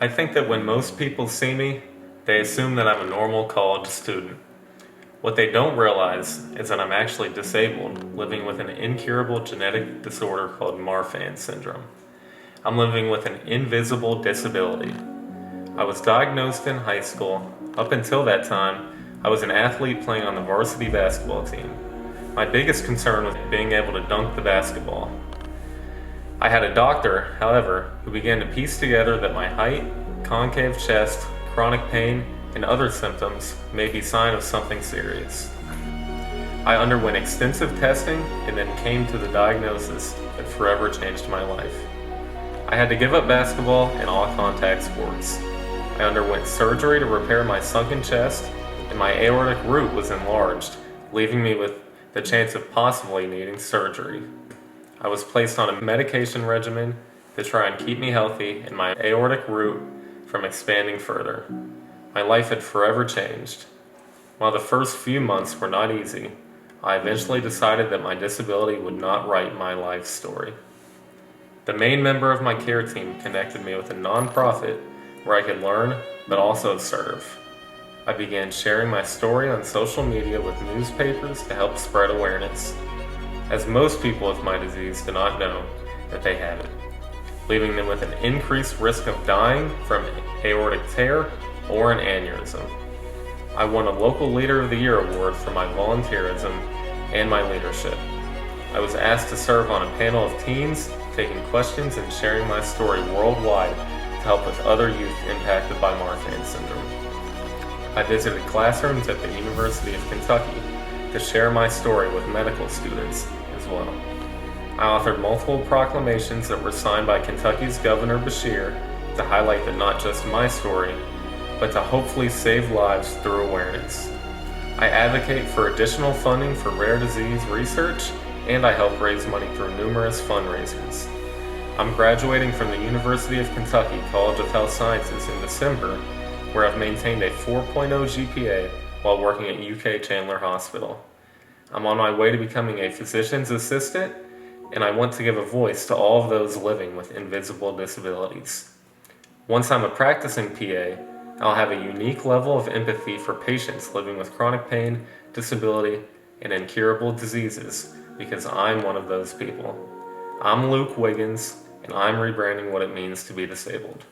I think that when most people see me, they assume that I'm a normal college student. What they don't realize is that I'm actually disabled, living with an incurable genetic disorder called Marfan syndrome. I'm living with an invisible disability. I was diagnosed in high school. Up until that time, I was an athlete playing on the varsity basketball team. My biggest concern was being able to dunk the basketball. I had a doctor, however, who began to piece together that my height, concave chest, chronic pain, and other symptoms may be sign of something serious. I underwent extensive testing and then came to the diagnosis that forever changed my life. I had to give up basketball and all contact sports. I underwent surgery to repair my sunken chest, and my aortic root was enlarged, leaving me with the chance of possibly needing surgery. I was placed on a medication regimen to try and keep me healthy and my aortic root from expanding further. My life had forever changed. While the first few months were not easy, I eventually decided that my disability would not write my life story. The main member of my care team connected me with a nonprofit where I could learn but also serve. I began sharing my story on social media with newspapers to help spread awareness, as most people with my disease do not know that they have it, leaving them with an increased risk of dying from aortic tear or an aneurysm. I won a Local Leader of the Year award for my volunteerism and my leadership. I was asked to serve on a panel of teens, taking questions and sharing my story worldwide to help with other youth impacted by Marfan syndrome. I visited classrooms at the University of Kentucky to share my story with medical students as well. I authored multiple proclamations that were signed by Kentucky's Governor Beshear to highlight that not just my story, but to hopefully save lives through awareness. I advocate for additional funding for rare disease research, and I help raise money through numerous fundraisers. I'm graduating from the University of Kentucky College of Health Sciences in December, where I've maintained a 4.0 GPA while working at UK Chandler Hospital. I'm on my way to becoming a physician's assistant, and I want to give a voice to all of those living with invisible disabilities. Once I'm a practicing PA, I'll have a unique level of empathy for patients living with chronic pain, disability, and incurable diseases because I'm one of those people. I'm Luke Wiggins, and I'm rebranding what it means to be disabled.